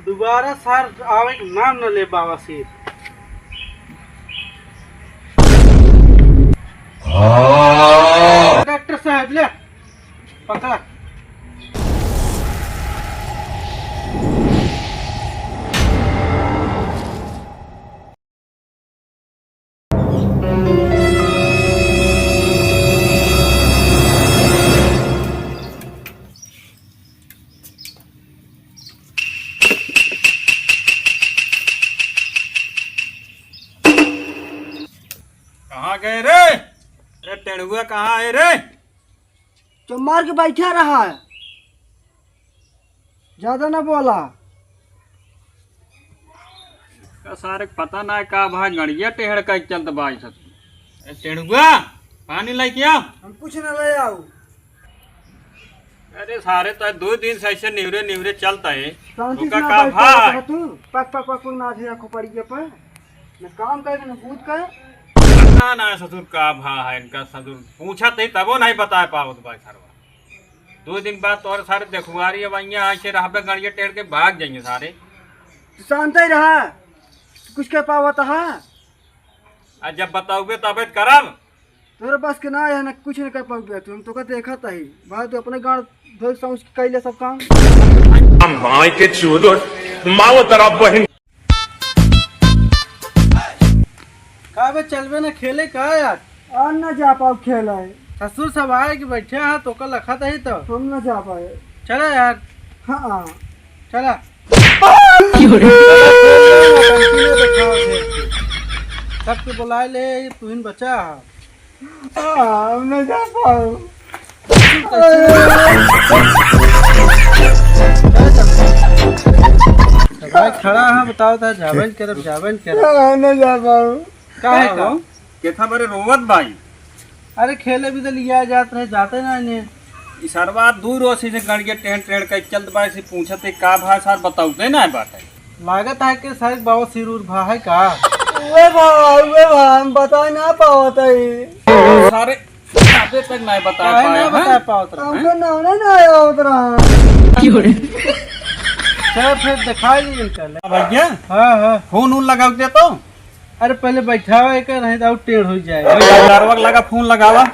दोबारा सर आवे के नाम न ले बाबा से। डॉक्टर साहब ले पकड़ा। कहाँ गए रे? अरे टेढ़ुआ कहाँ है रे? जो मार के बैठा रहा है, ज्यादा ना बोला। सारे पता ना का भाई गड़िया टेढ़ का चलत बाई सब। टेढ़ुआ पानी लेके आओ। हम कुछ न ले आओ। अरे सारे तो 2 दिन से ऐसे निवरे निवरे चलता है। शांति का से का भाई तू पक पक पक ना थे को पड़ी के पर न काम करे न कूद कर। ना ना ससुर का भा है इनका ससुर पूछा थे तबो नहीं बता पावत भाई सरवा। 2 दिन बाद तो सारे देखुआरी अब यहाँ ऐसे रहबे गड़िया टेढ़ के भाग जाएंगे सारे। शांत ही रहा, कुछ कह पावत है। आज जब बताओगे तब करब। तोरे बस के ना है न कुछ न कर पाओगे। तुम तो का देखा था ही भाई, तो अपने गांव धोई समझ के कैले सब काम। हम भाई के चूदो माओ तरफ बहन का बे चलबे ना खेले का यार? और न जा पाओ खेल है। ससुर सब आए कि बैठे हैं तो कल रखा था ही तो हम न जा पाए। चला यार। हाँ चला सबके बुलाए ले तू ही बचा। हम न जा पाओ। भाई खड़ा है बताओ था जावन करब जावन करब। हम न जा पाओ। काहे का? केथा बरे रोवत भाई। अरे खेले भी तो लिया जात रहे जाते ना इन्हें। ई सरवा दूर हो से गड़िया टेढ़ टेढ़ के चलत बाई से पूछते का भाई सर बताओगे ना बात है। लागत है कि सारे बाबा सिरूर भा है का? वे भा हम बता ना पावत है। सारे आते तक नहीं बता काहे पाए ना बता पाओ तो हमको नाम ना आया उतरा। चल फिर दिखा लीजिए चल। भैया हाँ हाँ फोन उन लगाओ दे तो। अरे पहले बैठाओ एक नहीं तो टेढ़ हो जाए। दरवाजा लगा फोन लगावा।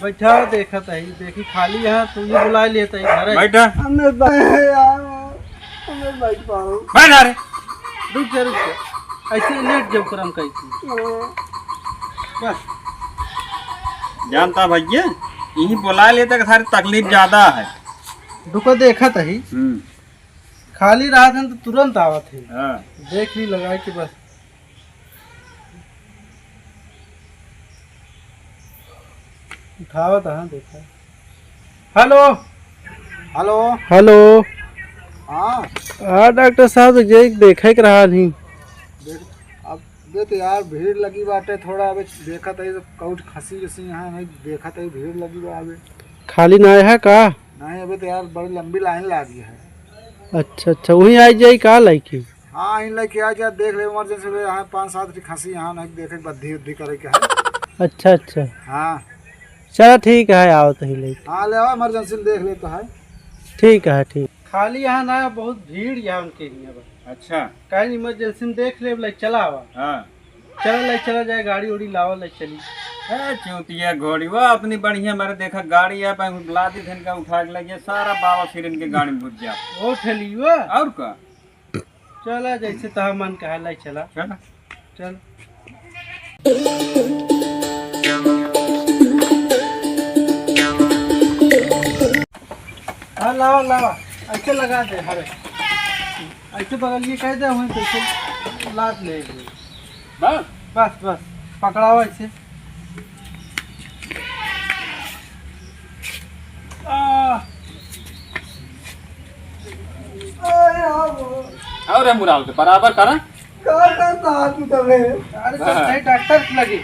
बैठाओ देखा था ही देखी खाली यहाँ तू ये बुला लेता ही घर है। बैठा हमें बैठ पाओ। बैठ रे। रुक जा ऐसे लेट जब करम कैसे बस। जानता भैया यही बुला लेते कि सारी तकलीफ ज्यादा है। रुको देखा था ही खाली रहा था तो तुरंत आवत है। हाँ। देख ही लगा कि बस उठावत हाँ देखा। Hello hello. हेलो हाँ हाँ डॉक्टर साहब तो ये देखे के रहा नहीं। अब तो यार भीड़ लगी बाटे थोड़ा। अब देखा था कौट खसी जैसी यहाँ नहीं देखा था भीड़ लगी बा। अभी खाली ना है का? नहीं अभी तो यार बड़ी लंबी लाइन लगी है। अच्छा अच्छा वहीं आ जाए का लाइकी। हाँ इन लगे आ जा देख ले इमरजेंसी में यहाँ 5-7 खसी यहाँ नहीं देखे बद्धी उद्धी करे के है। अच्छा अच्छा हाँ चलो ठीक है आओ तो ही ले। हाँ ले आओ इमरजेंसी में देख ले तो है। ठीक है ठीक। खाली यहाँ ना बहुत भीड़ यहाँ उनके लिए बस। अच्छा कहीं इमरजेंसी में देख ले लाइक चला आवा। हाँ चलो लाइक चला जाए गाड़ी उड़ी लाओ लाइक चली। चूतिया घोड़ी वो अपनी बढ़िया मेरे देखा गाड़ी है बुला दी थे इनका उठा के लगे सारा बाबा फिर इनके गाड़ी में घुस जा। वो ठेली हुआ और का चला जैसे तहा मन कहा लाइक चला चल चल। हाँ लावा लावा ऐसे लगा दे हरे ऐसे बगल ये कह दे वहीं पे ऐसे लाद ले बस बस बस पकड़ाओ ऐसे। और मुराल के बराबर करा। अरे तो सही डॉक्टर लगी।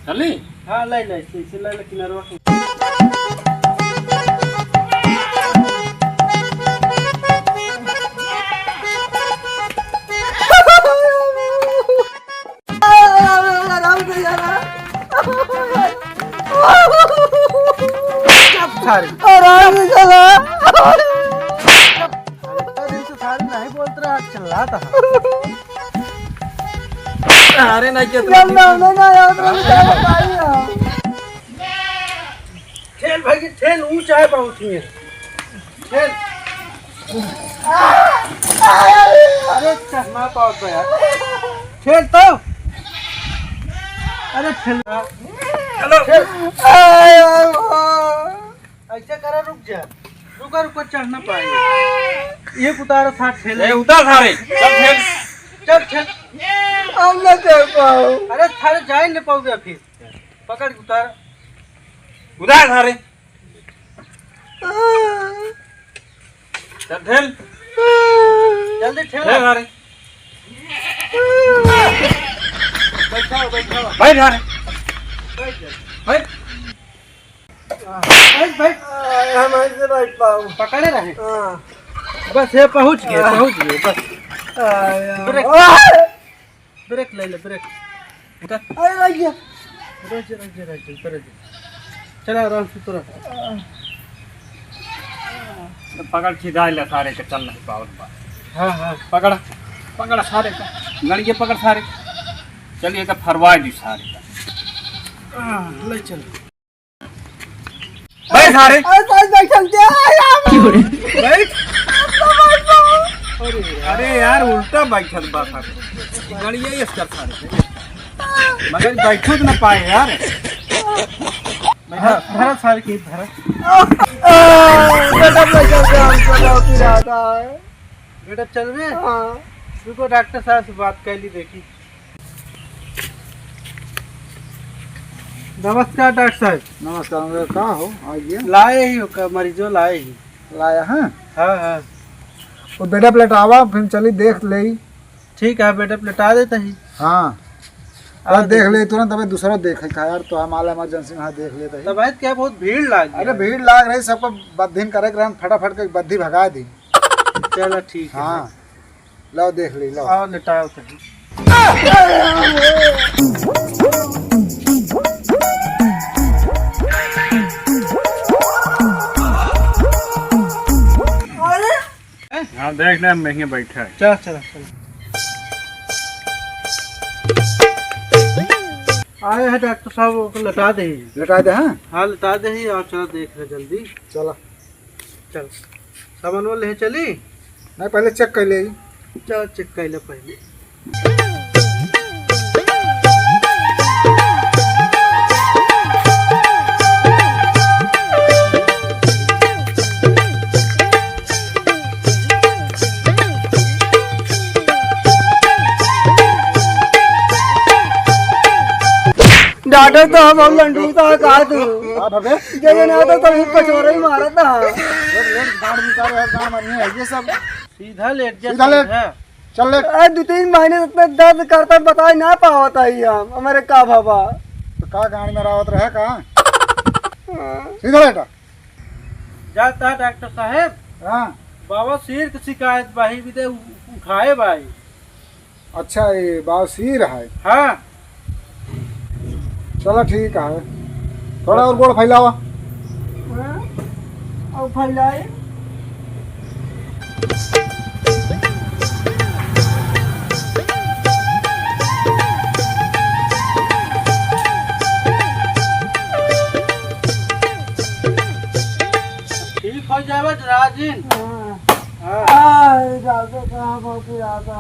चली हाँ ले ले इसे ले ले किनारवा के। सारी नहीं बोलते कुतरा आज चला था। अरे नहीं के ठेल भाई की ठेल ऊंचा है बहुत ही ठेल। अरे चश्मा पाओ तो यार ठेल तो। अरे ठेल चलो ऐसे करा रुक जा रुका रुका चढ़ ना पाएगा ये उतारो था ठेल ए उतार सारे चल ठेल चल ठेल हम ना चढ़ पाओ। अरे थारे जा ही नहीं पाओगे फिर पकड़ के उतार उतार सारे चल ठेल जल्दी ठेल ठेल सारे बैठाओ बैठाओ भाई सारे बैठ जा भाई बैठ बैठ हम ऐसे बैठ पाओ पकड़े रहे बस ये पहुंच गए बस ब्रेक ब्रेक ले ले ब्रेक उठा अरे लग गया रह चला आराम से तुरा पकड़ सीधा ले सारे के चल नहीं पावत बा हाँ हाँ पकड़ पकड़ सारे का गड़िए पकड़ सारे चलिए का फरवा दी सारे का ले चल भाई सारे बैठ अरे यार उल्टा बैठल बा सारे गड़िए इस कर सारे मगर बैठो ना पाए यार धरा सारे की धरा बेटा चल बे रुको डॉक्टर साहब से बात कर ली देखी। नमस्कार डॉक्टर साहब। नमस्कार कहाँ हो आइए लाए ही हो मरीजों लाए ही लाया है हाँ हाँ वो बेटा प्लेटावा फिर चली देख ले ठीक है बेटा प्लेटा देता ही हाँ देख ले तुरंत अबे दूसरा देखे का यार तो हमारा इमरजेंसी में देख लेता है। दवाई क्या बहुत भीड़ लाग अरे भीड़ लाग रही सबको बद्धिन करे के फटाफट के बद्धी भगा दी। चलो ठीक है हाँ लो देख ली लो आओ लिटाओ कहीं हाँ देख ले महंगे बैठा है चल चल चल आए हैं डॉक्टर साहब को लटा दे लटा दे हाँ हाँ लटा दे ही और चलो देख रहे जल्दी चलो चल सामान वो ले चली नहीं पहले चेक कर ले चल चेक कर ले पहले डॉक्टर तो हम लंडू का कहा तू अबे जगह ना तो कहीं कचोरा ही मारा था गाड़ निकाल यार गाड़ मारनी है ये सब सीधा लेट जा सीधा लेट। चल ले 2-3 महीने तक दर्द करता बता ना पावत है हम हमारे का बाबा तो का गाड़ी में रावत रहे कहाँ सीधा लेटा जाता है डॉक्टर साहब हाँ बाबा सिर की शिकायत बाही भी दे उठाए भाई अच्छा ये बावसीर है हाँ चलो ठीक है थोड़ा और गोड़ फैलावा और फैलाए ठीक हो जाए राजीन डॉक्टर कहाँ पहुँच आता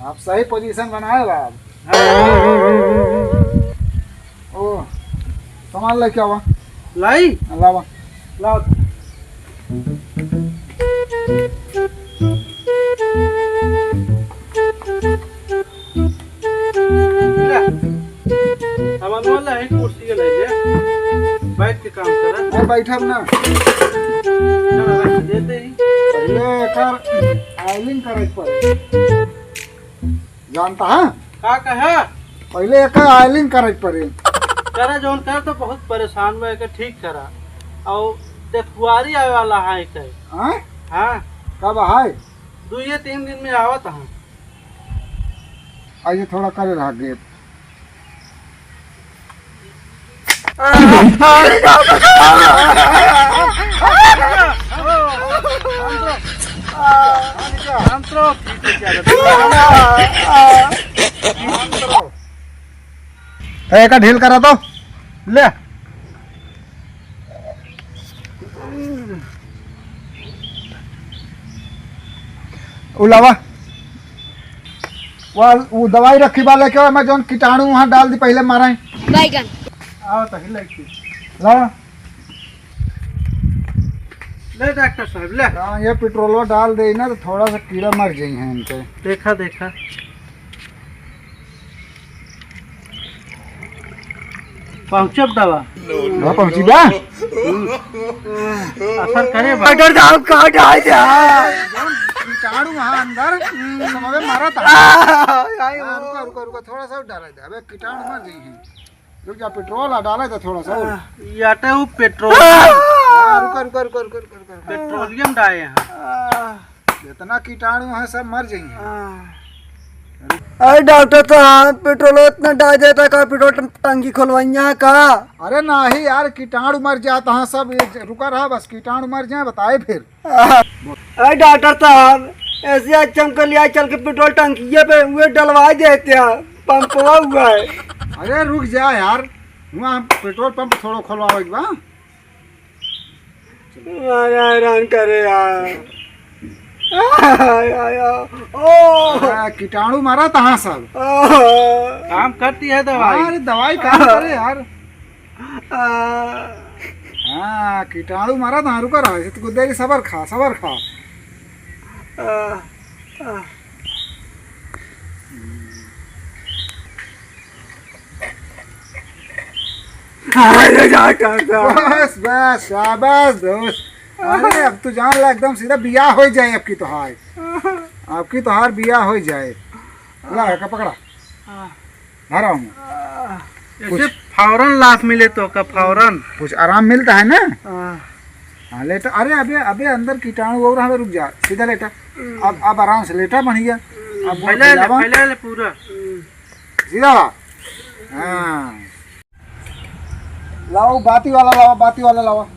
आप सही पोजीशन बनाए बाब ओ सामान लेके आवा लाई लावा लाओ सामान वाला है कुर्सी के ले ले बैठ के काम करा मैं बैठब ना चलो रख देते ही पहले एकर आयलिंग करे पड़े जानता है का कहा पहले एकर आयलिंग करे पड़े करा जौन कर तो बहुत परेशान में के ठीक करा और देखुआरी आवे वाला है के हाँ हाँ कब है 2-3 दिन में आवत है आइए थोड़ा करे रह गए शांत रहो, ठीक है, क्या एक ढील करा तो ले। उलावा वो दवाई रखी वाले क्यों मैं जोन कीटाणु वहाँ डाल दी पहले मारा है। बैगन आओ तो हिला की ला ले डॉक्टर साहब ले। हाँ, ये पेट्रोल डाल दे ना तो थोड़ा सा कीड़ा मर जाए हैं इनके। देखा देखा पहुंचब दवा वहाँ पहुंची बा असर करे बा। डॉक्टर साहब कहाँ डाल दिया? कीटाणु वहाँ अंदर समझ मारा था। हाँ, रुका रुका रुका थोड़ा सा डाला दे। अबे कीटाणु मर जाए हैं। रुक जा, पेट्रोल डाला था थोड़ा सा और। याटे वो पेट्रोल हाँ, रुका रुका रुका रुका रुका रुका। पेट्रोलियम डाले यहाँ। जितना कीटाणु है सब मर जाएंगे। अरे डॉक्टर साहब पेट्रोल इतना डाल देता का पेट्रोल टंकी खुलवाइया का? अरे नहीं यार, कीटाणु मर जाता है सब। ये रुका रहा बस, कीटाणु मर जाए बताए फिर। अरे डॉक्टर साहब ऐसे आज चमक लिया चल के पेट्रोल टंकी पे हुए डलवा देते हैं, पंपवा हुआ है। अरे रुक जा यार, वहाँ पेट्रोल पंप थोड़ा खोलवाओ बा। हैरान करे यार। कीटाणु मारा था सब। काम करती है दवाई। अरे दवाई काम करे यार। हाँ, कीटाणु मारा था। रुका रहा है तो देरी सबर खा सबर खा। बस बस शाबाश दोस्त। अरे अब तू जान ला एकदम सीधा बियाह हो जाए। आपकी तो हार बियाह हो जाए। ला का पकड़ा आ रहा हूँ। ऐसे फौरन लाभ मिले तो का फौरन कुछ आराम मिलता है ना। हाँ लेटा। अरे अबे अबे अंदर कीटाणु और हमें। रुक जा, सीधा लेटा। अब आराम से लेटा बढ़िया। अब पहले पूरा सीधा ला। हाँ लाओ बाती वाला लाओ, बाती वाला लाओ।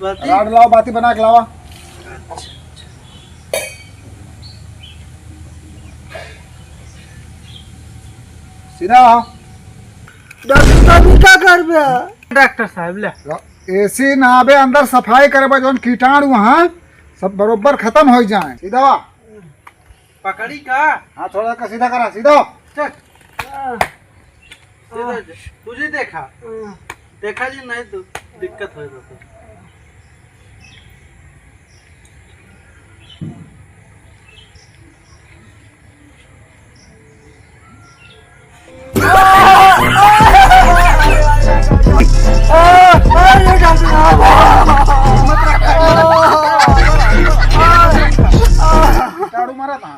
राड लाओ, बाती बना के लावा। सीधा डॉक्टर साहब ये क्या कर रहे हैं? डॉक्टर साहब ले। एसी ना आबे अंदर सफाई करे जोन कीटाणु वहाँ सब बरोबर खत्म हो जाए। सीधा वा पकड़ी का। हाँ थोड़ा का सीधा करा। सीधा चल तुझे देखा देखा जी नहीं तो दिक्कत हो जाती। कीटाणु मारा था।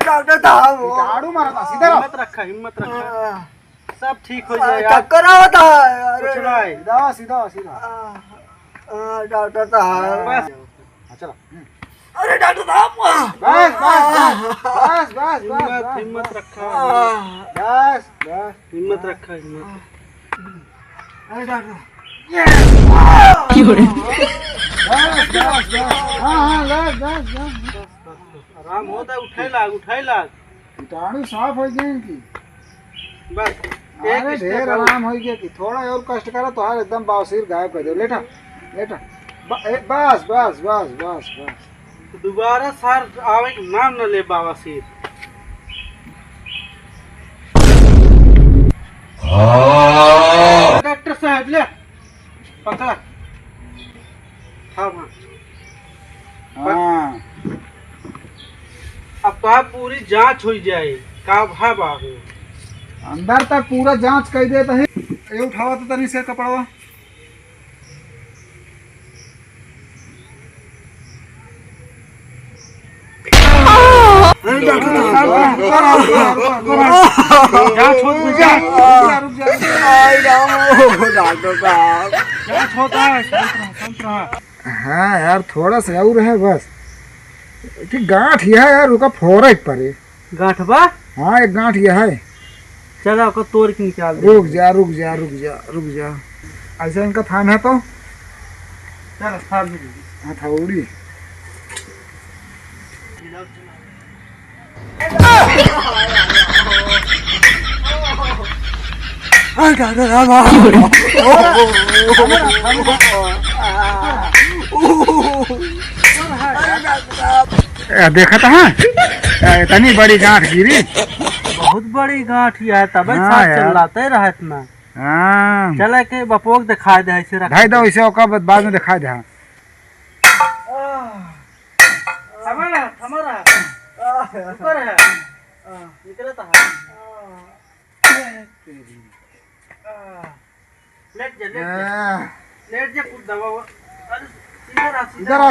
डॉक्टर साहब कीटाणु मारा था। सीधा रहो। हिम्मत रखा सब ठीक हो जाएगा। चक्कर आता है। कुछ नहीं। सीधा सीधा सीधा। डॉक्टर साहब बस हाँ चलो। अरे डॉक्टर साहब बस बस बस बस बस हिम्मत रखा। बस बस। हिम्मत रखा हिम्मत। अरे डॉक्टर बस बस बस। हाँ हाँ बस बस बस। आराम होता है। उठाई लाग कीटाणु साफ हो गए इनकी। बस अरे ढेर आराम हो गया कि थोड़ा और कष्ट करा तो हर एकदम बावसीर गायब कर दो। लेटा लेटा। बस बस बस बस बस। दोबारा सर आवे के नाम न ले बाबा सिर। डॉक्टर साहब ले पकड़ा। हाँ हाँ अब तो पूरी जांच हो जाए का भा बाबू। अंदर तक पूरा जांच कर देता है। ये उठावा तो तनी से कपड़वा। जांच हो रुक जा। डॉक्टर साहब जांच होता है। शांत रहा। हाँ यार थोड़ा सा और है बस कि गांठ यह है यार। रुका फोड़ा परे। गांठबा। हाँ एक गांठ यह है। चलो आपको तोड़ के निकाल दे। रुक जा रुक जा रुक जा रुक जा। ऐसा इनका थान है तो चलो साहब हथौड़ी देखा था इतनी बड़ी गांठ गिरी। बहुत बड़ी गांठ है तब हाँ साथ यार। चिल्लाते रहत ना। हाँ चले के बपोक दिखाई दे ऐसे रख ढाई दो इसे ओका बाद में दिखा दे। हमारा ऊपर है निकलता है। लेट जा कुछ दवा अरे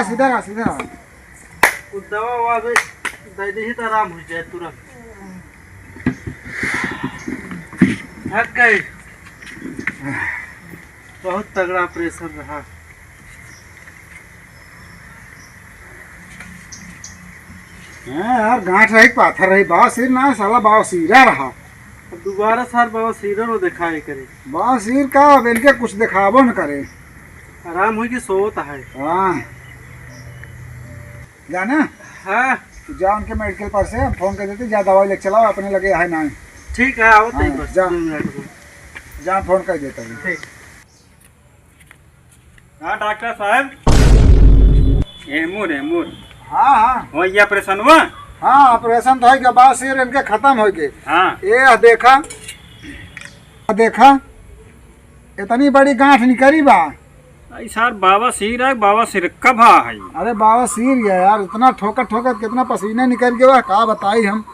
सीधा रहा। कुछ दवा ववा भी दे दे तो आराम हो जाए तुरंत। थक गए, बहुत तगड़ा प्रेशर रहा। यार गांठ रही पाथर रही बावसीर ना साला बावसीरा रहा। अब दोबारा सार बाबा सीरन में दिखाए करे। बावसीर का अब इनके कुछ दिखावो न करे। आराम हो कि सोता है। हाँ जाना हाँ जा उनके मेडिकल पर से फोन कर देते जा दवाई लेके चलाओ अपने लगे है ना। ठीक है आओ हाँ, बस जा। 2 मिनट में। जा फोन कर देता हूँ। ठीक। हाँ डॉक्टर साहब एमूर हाँ हो ये ऑपरेशन हुआ। हाँ ऑपरेशन तो है कि बावसीर इनके खत्म हो गए। हाँ ये देखा इतनी बड़ी गांठ निकली बा। ऐसा बाबा सिर का भा है। अरे बाबा सीर गया यार इतना ठोकर कितना पसीना निकल गया का बताई हम।